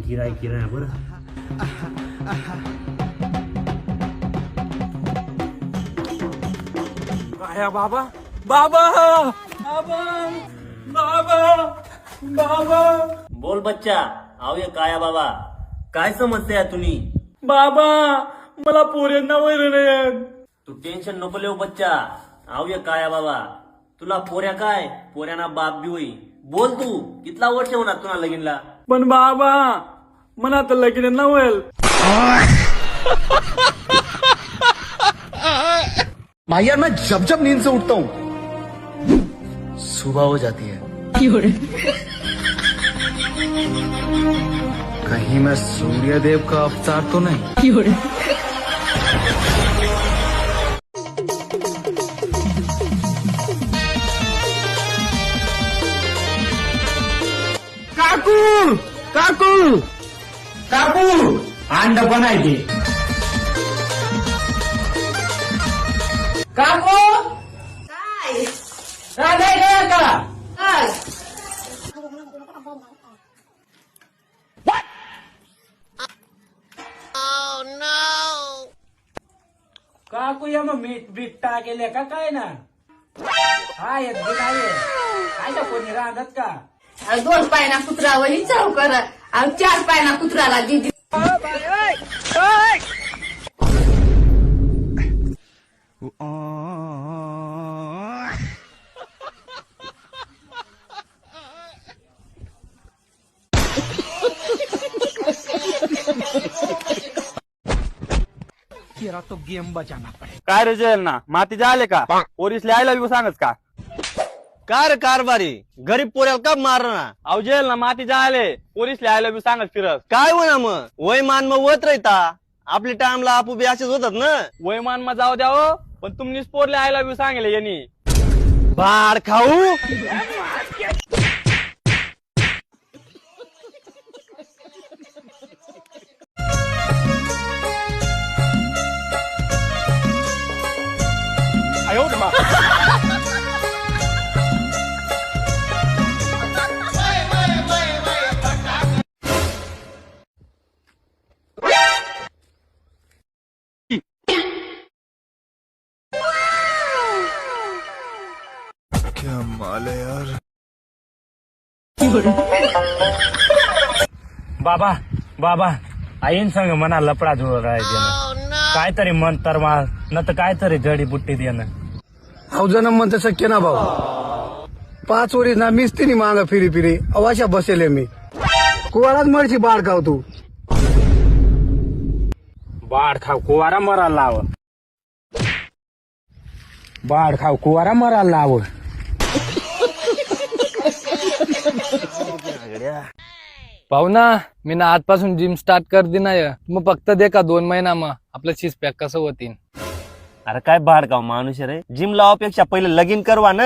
गिराय बरं. काय बाबा बाबा बाबा बाबा बाबा. बोल बच्चा. आव ये काया बाबा, काय समस्या आहे तुम्ही? बाबा मला पोऱ्यांना वैर नाही. तू टेन्शन नको लेऊ बच्चा. आव ये काया बाबा, तुला पोऱ्या काय, पोऱ्यांना बाप बी होई. बोल तू, कितला वर्ष होणार तुला लगीनला? पण बाबा मला तर लगीन ना होईल. भाई यार, मैं जब जब नींद से उठता हूँ सुबह हो जाती है. कहीं मैं सूर्यदेव का अवतार तो नहीं. काकू काकू काकू अंड बनायचे. काकू काय नाही काय का? काय काकू या मग मीठ बीठ टाकेले का काय ना? हा येत बी नाही काय का कोणी राहतात का? दोन पायना कुत्रावर चाव करा आणि चार पायना कुत्राला दिदी. तो गेम बचाना पडे. काय रे जेल ना माती जायले का? पोरीस लिहायला बी सांगच का? कार कारभारी गरीब पोऱ्याला का मारना? अव जेल ना माती जायले पोरीस लिहायला बी सांगत फिरस. काय म्हणा मग वय मान मग वत राहता. आपल्या टाइमला आपू बी असेच होतात ना. वयमान मा जाऊ द्यावं, पण तुम्हीच पोर लिहायला बी सांगले यांनी. बाड खाऊ. क्या माल है यार. बाबा बाबा आईन संग मना लपडा जुळ राहायचे. काहीतरी मन तर न तर काहीतरी जडीबुट्टी देणं. अवजन म्हणतं शक्य ना भाऊ. 5 वरीस ना मीच तिने मांग फिरी फिरी अवाशा बसेले मी. कुवारात मरची बाळ खाव तू. बाड खाव कुवारा मरायला लाव. बाड खाव कुवारा मरायला लाव. पाहुणा मी ना आजपासून जिम स्टार्ट कर दिनाय. मग फक्त दे का 2 महिना मग आपलं 6 पॅक कसं होतीन. अरे काय बाडगाव माणूस रे. जिम लावापेक्षा पहिले लगीन करवा ना.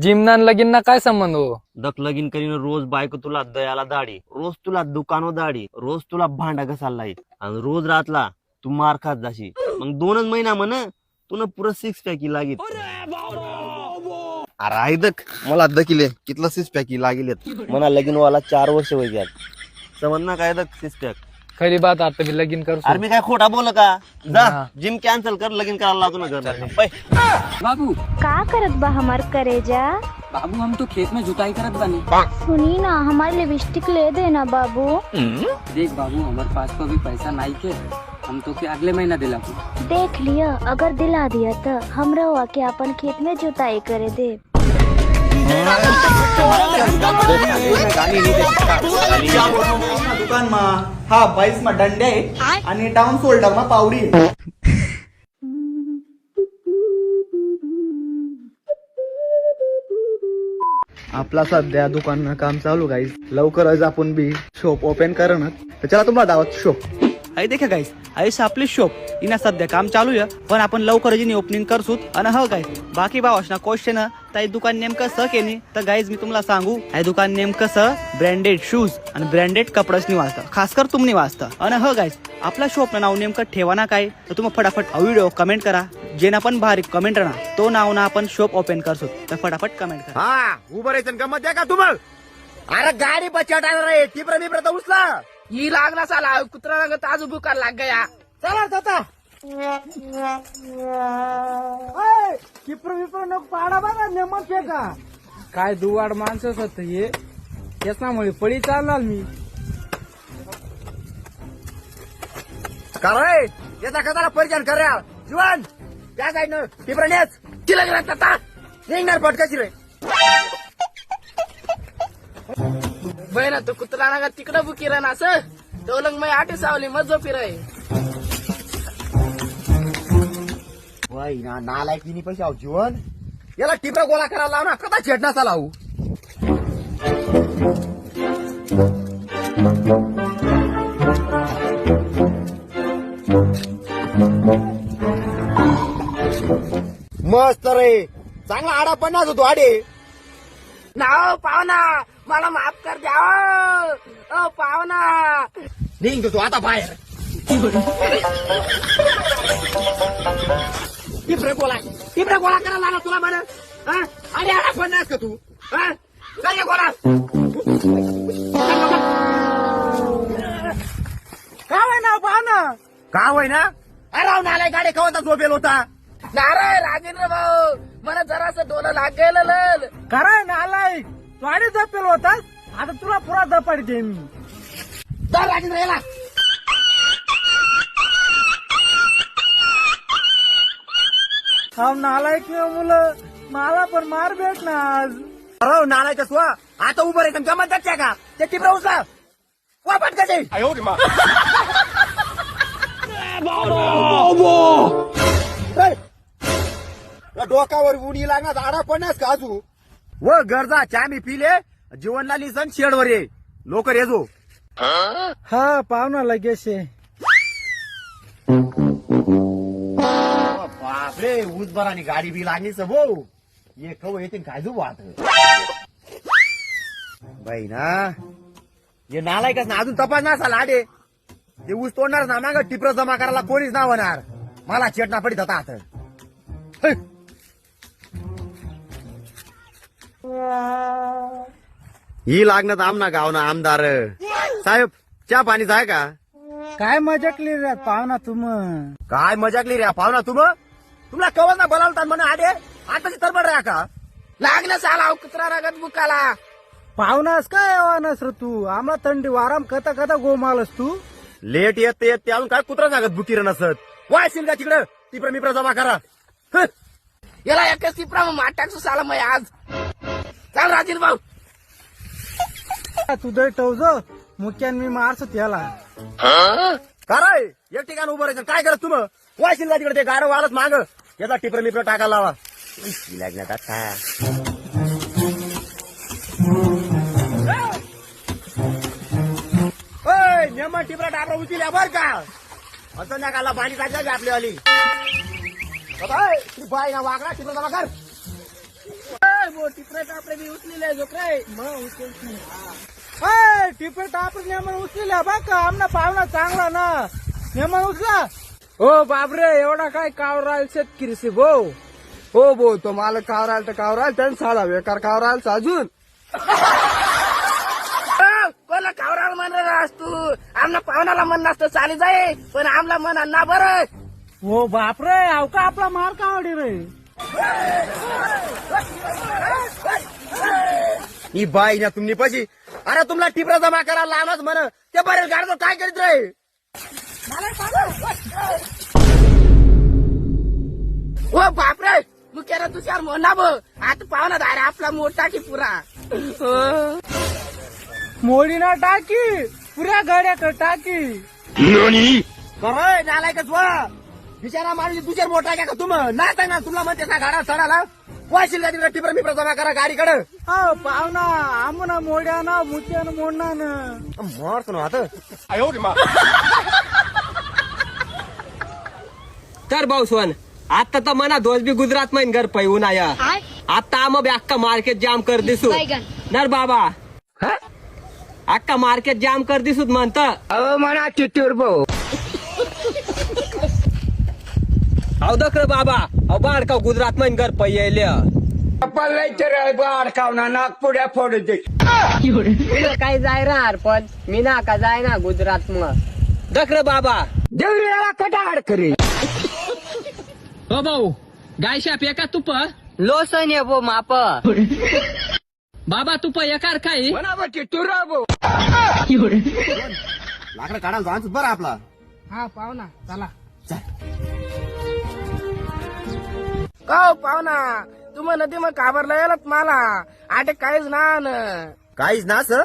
जिम ना लगीन ना काय संबंध हो. दक लगीन करीन रोज बायको तुला दयाला दाढी, रोज तुला दुकानो दाढी, रोज तुला भांडा घसाला लाईत आणि रोज रातला तू मार खात जाशी. मग 2च महिना म्हण तुला पुरं 6 पॅकी लागित. अरे आई दक मला दकिले कितला 6 पॅकी लागिलेत. म्हणा लगीन वाला 4 वर्ष होई गेल. समज ना काय दक 6 पॅक. खरी बात आता मी लगीन करू. अरे मी काय खोटा बोल का? जा जिम कॅन्सल कर, लगीन करायला लावतो ना घर. बाबू का करत बा हमार करेजा? बाबू हम तो खेत में जुताई करत बने. सुनी ना हमारे लिपस्टिक ले देना बाबू. देख बाबू हमारे पास तो अभी पैसा नहीं के. हम तो के अगले महीना दिला. देख लिया, अगर दिला दिया तो हम रहुआ के अपन खेत में जुताई करे दे. दुकान मा हा 22 मा दंडे आहे आणि टाउन सोल्डर मा पावडी आहे. आपला सध्या दुकान काम चालू गाईस. लवकरच आपण बी शॉप ओपन करणार. तर चला तुम्हाला दावत शॉप. आई देखा गाइस, ऐसा आपली शॉप इना सध्या काम चालू आहे. पण आपण लवकर जी ओपनिंग करसूत. आणि हो गाइस बाकी भावाशना क्वेश्चन तर दुकान नेमकं स केनी तर गाइज मी तुम्हाला सांगू हे दुकान नेमकं स ब्रँडेड शूज आणि ब्रँडेड कपड्यानी वाचतं. खास कर तुम्ही वाचतं. आणि हो गाइज आपल्या शॉप नाव नेमकं ठेवाना काय तर तुम्ही फटाफट व्हिडिओ कमेंट करा. जेना पण भारी कमेंट राहणार तो नाव ना आपण शॉप ओपन करसो. तर फटाफट कमेंट करा. हा उभं राहायचं गमत द्या का तुम्हाला. अरे गाडी बचाटा रे टिपर बिपर तर उचला ही लागला साला कुत्रा लागत आज बुकार लाग गया चला जाता टिपर बिपर नको पाडा बघा नेमत का काय दुवाड माणसंच होत हे त्याच्यामुळे पळी चालणार मी काय याचा कदाला परिचय कर जीवन त्या साईडनं टिपर नेच तिला गेला आता निघणार पटकाची रे बहिणा तू कुत्रा नागा तिकडं बुकी ना असं टोलंग मै आटे सावली मज फिराय वय ना नालायकीनी पैसे आहो जीवन याला टिपरा गोळा करायला लाव ना कदा छेडण्याचा लावू मस्त रे चांगला आडा पन्नास होतो आडे नाव पाहुणा मला माफ कर द्या पाहुणा निघतो तू आता बाहेर टिपरा गोळा करायला लागला तुला म्हण अरे आडा पन्नास का तू काय गोळा का होय ना पाहुणा का होय ना अरे राव नालाय गाडी कवता झोपेल होता नाराय राजेंद्र भाऊ मला जरासं डोलं लाग गेलं कराय ना आलाय तू आधी जपेल होतास आता तुला पुरा दपाडी दे मी तर राजेंद्र याला हा नालायक मुलं मला पण मार भेट ना आज अरे नालायचं स्वा आता उभं रे जमा जात का ते टिपरा उचला वापट कसे डोकावर उडी लागणार आडा पडण्यास का अजू व गरजा चहा मी पिले जीवनला लिसन शेडवर ये लोक रेजो हा पाहुणा लगेच आहे. बापरे उजबरानी गाडी बी लागली भो ये कव येते काय जू वाट बाई ना हे नालायकच ना अजून तपास ना असा लाडे ते ऊस तोडणार ना माग टिपर जमा करायला कोणीच ना होणार मला चेटना पडित होता आता ही लागणार आमना गावना आमदार साहेब चहा पाणीच आहे का काय मजा केली रे पाहुणा तुम काय मजाकली रे पाहुणा तुम्हाला कवल ना बोलावतात म्हणा आडे आताची तरबड रे का लागलं साला कुत्रा रागत बुकाला पाहुणास काय आवानस रे तू आम्हाला थंडी वाराम कथा कथा गोमालस तू लेट येत येत ते अजून काय कुत्रा सांगत बुकीर नसत वायशील का तिकडं टिपर मिप्र जमा करा याला एकच टिपरा मग माटाकसो साला मै आज चाल राजेंद्र भाऊ तू दे टवज मुख्यान मी मारस त्याला काय एक ठिकाण उभं राहायचं काय करत तुम्ही वायशील का तिकडे ते गाडं वाळत माग याचा टिपर मिप्र टाकायला लावा लागण्यात काय नेमन टिपरा टापरा उचल्या बर का संध्याकाळला पाणी टाकायचं आपली वाली बाय ना वागला टिपरा जमा कर टिपरे टापरे बी उचलेले जो काय टिपर टापर नेमन उचलेला बा का आमना पाहुणा चांगला ना नेमन उचला हो बापरे एवढा काय कावर राहील शेतकरी से भो हो भो तो मालक कावर राहील तर कावर राहील त्यांनी साला बेकार कावर राहील अजून कोणला कावराला म्हणणार तू आमना पाहुणाला म्हणणार तर चाली जाय पण आमला म्हणा ना बरं हो बापरे अव का आपला मार कावडी रे ही बाई ना तुम्ही पशी अरे तुम्हाला टिपरा जमा करायला लावलाच म्हण ते बरेल गाडतो काय करीत रे ओ बापरे मुख्याला तुझ्यावर म्हणा ब आता पाहुणा धारा आपला मोठा की पुरा मोडी ना टाकी पुऱ्या गाड्याकडे टाकी बरं नालायकच वा बिचारा माणूस दुसऱ्या मोठा का तुम नाही सांग ना तुला म्हणते ना गाडा चढाला वाशील का तिकडे टिपर मिप्र जमा करा गाडीकडे हो पाहुणा आमना मोड्या ना मुत्यानं मोडणार ना मरतो ना आता तर भाऊसवन आता तर मना दोष बी गुजरात में घर पैऊन आया आता आम बी अक्का मार्केट जाम कर दिसू नर बाबा अक्का मार्केट जाम कर दिसूत म्हणता अहो म्हणा चिट्टीवर भाऊ अव दख रे बाबा अव बाळ का गुजरात में घर पैले अडकावना नागपुड्या फोड दे काय जाय राहणार पण मी ना का जाय ना गुजरात मग दखर बाबा देवऱ्याला कटा अडकरे हो भाऊ गाय शाप एका तुप लोसन ये बो माप बाबा तुप एकार काय बनावटी तुरा भो लाकडं काढायला जायचं बरं आपला. हा पाहुणा चला का पाहुणा तुम्ही नदी मग काबरला यालात मला आटे काहीच ना काहीच ना सर.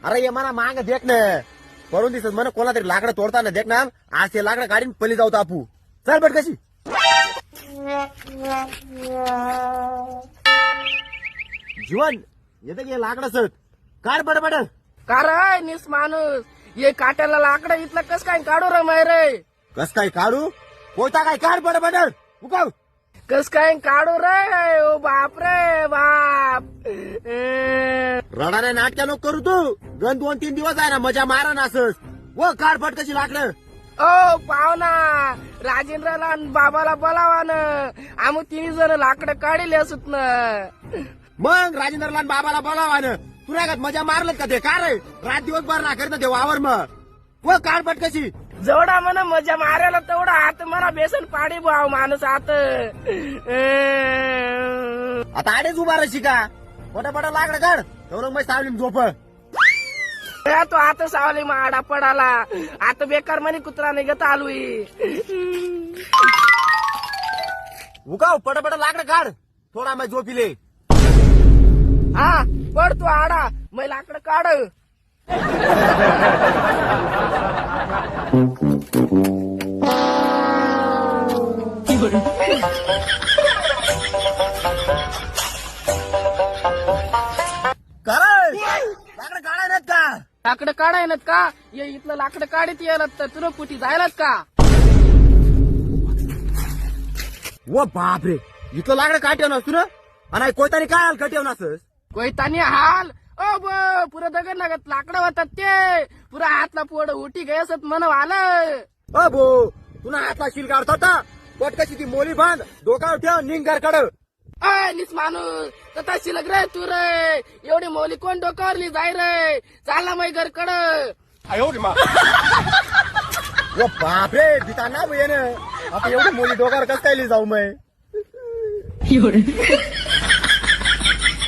अरे ये मला मांग देख ना पडून दिसत म्हणा कोणा तरी लाकडं तोडताना देख ना. आज ते लाकडं काढीन पली जाऊ तापू. चल बट कशी जीवन येते की लाकडं सर काढ बडबड. काय निस माणूस ये काट्याला लाकडं इथलं कस काय काढू रे रे कस काय काढू कोयता काय काढ बडबड उकाव. कस काय काढू रे ओ बाप रे बाप रडाने नाटक्या नको करू तू. गण 2-3 दिवस आहे ना मजा मारा ना असंच. व काढ पट कशी लाकडं. ओ पाहुणा राजेंद्रला आणि बाबाला बोलावा ना आम्ही 3 जण लाकडं काढले असत ना. मग राजेंद्रला आणि बाबाला बोलावा ना. तुला का मजा मारलं का ते का रे रात दिवस भर ना करत ते वावर मग. व काढ पट कशी जेवढा म्हणा मजा मारायला तेवढा हात मला बेसन पाडी भाव माणूस हात आता आडेच उभा राहायची का. पटापटा लाकडं काढ तेवढं मग सावली झोप. तो आता सावली माडा पडाला आता बेकार म्हणे कुत्रा निघत आलोय. उकाव पटापटा लाकडं काढ थोडा मग झोपिले. हा पड तू आडा मग लाकडं काढ. लाकडं काढायला का लाकडं काढायनात का ये इथलं लाकडं काढत यायला तर तुला कुठे जायलात का. व बापरे इथलं लाकडं काय ठेवणार तू ना आणि कोयतानी काय हाल ठेवणार असं. कोयतानी हाल ओ ब पुरं दगड लागत लाकडं होतात ते पुरा हातला पोड उठी गयसत मन आलं. अ भो तुला हातला शिल काढत होता पट कशी ती मोली बांध डोकावर ठेव निघ घर काढ. निस माणूस तथा शिलक रे तू रे एवढी मौली कोण डोकावरली जाय रे चालला मै घर कड. व बापरे भिता ना भैया आता एवढी मोली डोकावर कसं काय जाऊ मै.